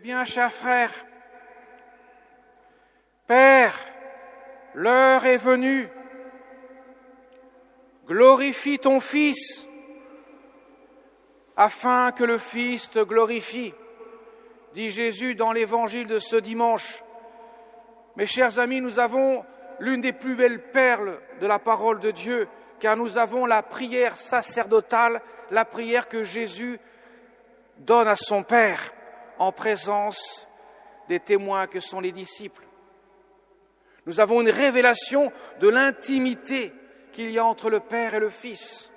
bien, chers frères, Père, l'heure est venue. Glorifie ton Fils, afin que le Fils te glorifie, dit Jésus dans l'évangile de ce dimanche. Mes chers amis, nous avons l'une des plus belles perles de la parole de Dieu, car nous avons la prière sacerdotale, la prière que Jésus donne à son Père en présence des témoins que sont les disciples. Nous avons une révélation de l'intimité qu'il y a entre le Père et le Fils.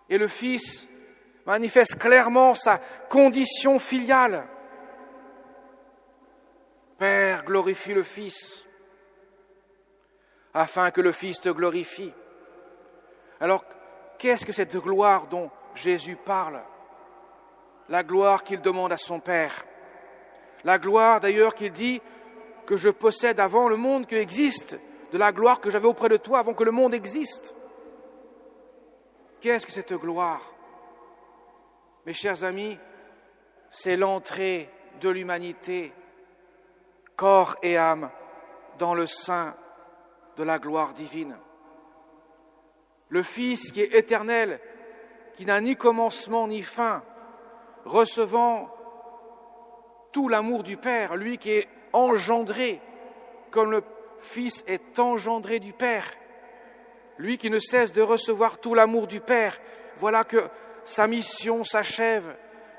Et le Fils manifeste clairement sa condition filiale. Père, glorifie le Fils, afin que le Fils te glorifie. Alors, qu'est-ce que cette gloire dont Jésus parle? La gloire qu'il demande à son Père. La gloire, d'ailleurs, qu'il dit que je possède avant le monde qui existe, de la gloire que j'avais auprès de toi avant que le monde existe. Qu'est-ce que cette gloire? Mes chers amis, c'est l'entrée de l'humanité, corps et âme, dans le sein de la gloire divine. Le Fils qui est éternel, qui n'a ni commencement ni fin, recevant tout l'amour du Père, lui qui est engendré comme le Fils est engendré du Père, lui qui ne cesse de recevoir tout l'amour du Père, voilà que sa mission s'achève.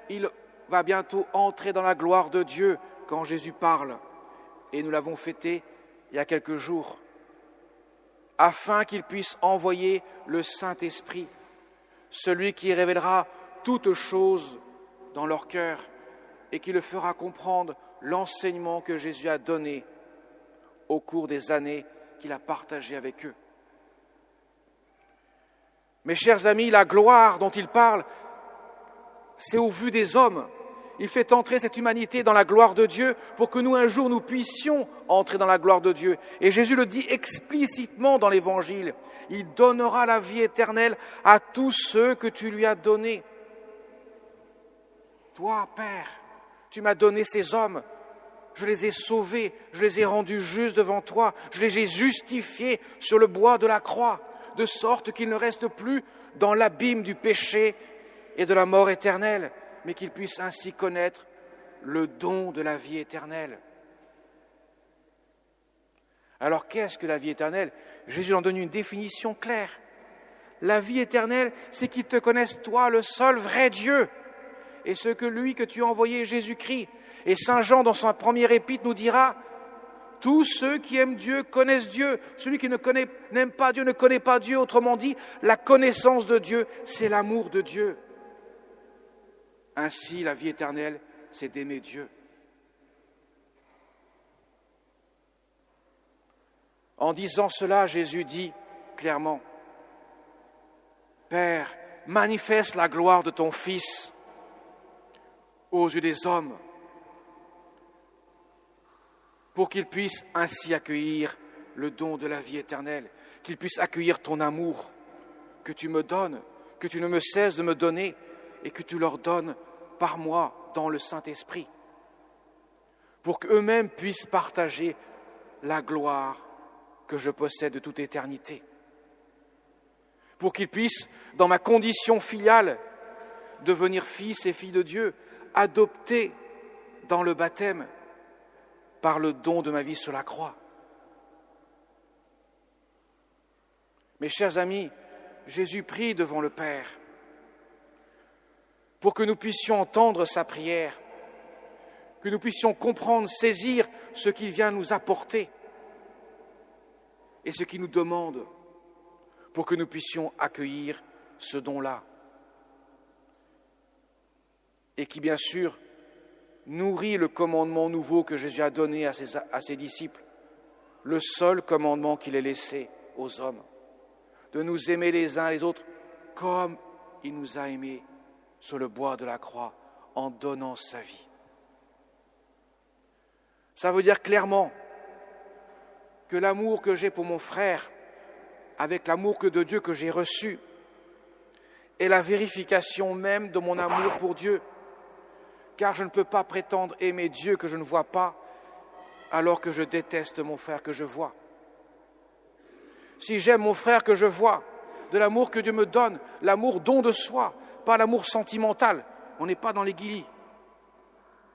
Il va bientôt entrer dans la gloire de Dieu quand Jésus parle. Et nous l'avons fêté il y a quelques jours, afin qu'il puisse envoyer le Saint-Esprit, celui qui révélera toutes choses dans leur cœur et qui le fera comprendre l'enseignement que Jésus a donné au cours des années qu'il a partagé avec eux. Mes chers amis, la gloire dont il parle, c'est au vu des hommes. Il fait entrer cette humanité dans la gloire de Dieu pour que nous, un jour, nous puissions entrer dans la gloire de Dieu. Et Jésus le dit explicitement dans l'Évangile. Il donnera la vie éternelle à tous ceux que tu lui as donnés. Toi, Père, tu m'as donné ces hommes. Je les ai sauvés, je les ai rendus justes devant toi. Je les ai justifiés sur le bois de la croix, de sorte qu'ils ne restent plus dans l'abîme du péché et de la mort éternelle, mais qu'ils puissent ainsi connaître le don de la vie éternelle. Alors qu'est-ce que la vie éternelle? Jésus en donne une définition claire. La vie éternelle, c'est qu'ils te connaissent toi, le seul vrai Dieu, et ce que lui que tu as envoyé, Jésus-Christ. Et Saint Jean, dans son premier épître, nous dira: tous ceux qui aiment Dieu connaissent Dieu. Celui qui n'aime pas Dieu ne connaît pas Dieu. Autrement dit, la connaissance de Dieu, c'est l'amour de Dieu. Ainsi, la vie éternelle, c'est d'aimer Dieu. En disant cela, Jésus dit clairement: Père, manifeste la gloire de ton Fils aux yeux des hommes, pour qu'ils puissent ainsi accueillir le don de la vie éternelle, qu'ils puissent accueillir ton amour que tu me donnes, que tu ne me cesses de me donner et que tu leur donnes par moi dans le Saint-Esprit, pour qu'eux-mêmes puissent partager la gloire que je possède de toute éternité, pour qu'ils puissent, dans ma condition filiale, devenir fils et filles de Dieu, adoptés dans le baptême par le don de ma vie sur la croix. Mes chers amis, Jésus prie devant le Père pour que nous puissions entendre sa prière, que nous puissions comprendre, saisir ce qu'il vient nous apporter et ce qu'il nous demande pour que nous puissions accueillir ce don-là. Et qui, bien sûr, nourrit le commandement nouveau que Jésus a donné à ses disciples, le seul commandement qu'il ait laissé aux hommes, de nous aimer les uns les autres comme il nous a aimés sur le bois de la croix en donnant sa vie. Ça veut dire clairement que l'amour que j'ai pour mon frère, avec l'amour de Dieu que j'ai reçu, est la vérification même de mon amour pour Dieu. car je ne peux pas prétendre aimer Dieu que je ne vois pas, alors que je déteste mon frère que je vois. Si j'aime mon frère que je vois, de l'amour que Dieu me donne, l'amour don de soi, pas l'amour sentimental, on n'est pas dans les guillis,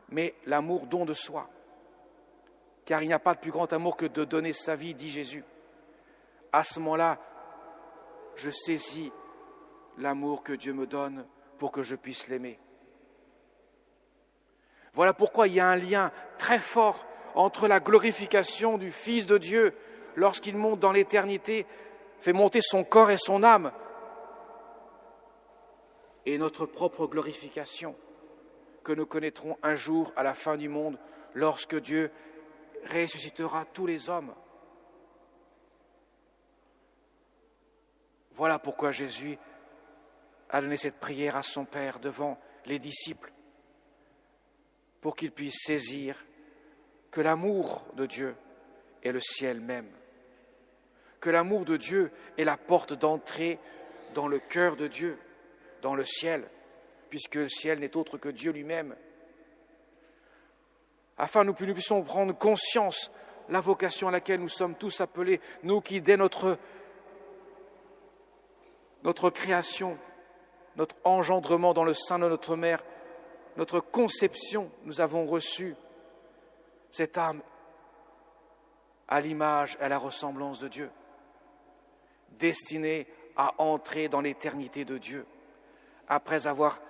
mais l'amour don de soi. Car il n'y a pas de plus grand amour que de donner sa vie, dit Jésus. À ce moment-là, je saisis l'amour que Dieu me donne pour que je puisse l'aimer. Voilà pourquoi il y a un lien très fort entre la glorification du Fils de Dieu lorsqu'il monte dans l'éternité, fait monter son corps et son âme, et notre propre glorification que nous connaîtrons un jour à la fin du monde lorsque Dieu ressuscitera tous les hommes. Voilà pourquoi Jésus a donné cette prière à son Père devant les disciples, pour qu'ils puissent saisir que l'amour de Dieu est le ciel même, que l'amour de Dieu est la porte d'entrée dans le cœur de Dieu, dans le ciel, puisque le ciel n'est autre que Dieu lui-même, afin que nous puissions prendre conscience de la vocation à laquelle nous sommes tous appelés, nous qui, dès notre création, notre engendrement dans le sein de notre mère, notre conception, nous avons reçu cette âme à l'image et à la ressemblance de Dieu, destinée à entrer dans l'éternité de Dieu, après avoir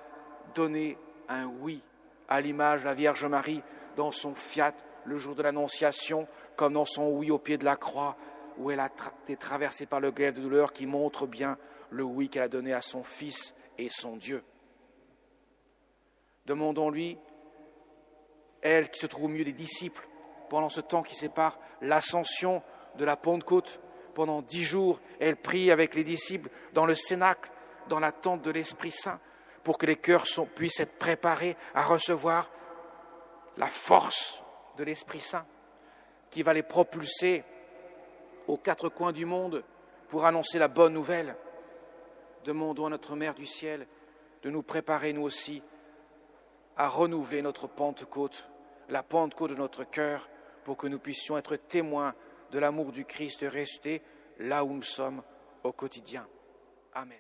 donné un oui à l'image de la Vierge Marie dans son fiat le jour de l'Annonciation, comme dans son oui au pied de la croix, où elle a été traversée par le glaive de douleur qui montre bien le oui qu'elle a donné à son Fils et son Dieu. Demandons-lui, elle qui se trouve au milieu des disciples, pendant ce temps qui sépare l'ascension de la Pentecôte, pendant 10 jours, elle prie avec les disciples dans le cénacle, dans l'attente de l'Esprit Saint, pour que les cœurs puissent être préparés à recevoir la force de l'Esprit Saint, qui va les propulser aux 4 coins du monde pour annoncer la bonne nouvelle. Demandons à notre Mère du ciel de nous préparer, nous aussi, à renouveler notre Pentecôte, la Pentecôte de notre cœur, pour que nous puissions être témoins de l'amour du Christ ressuscité là où nous sommes au quotidien. Amen.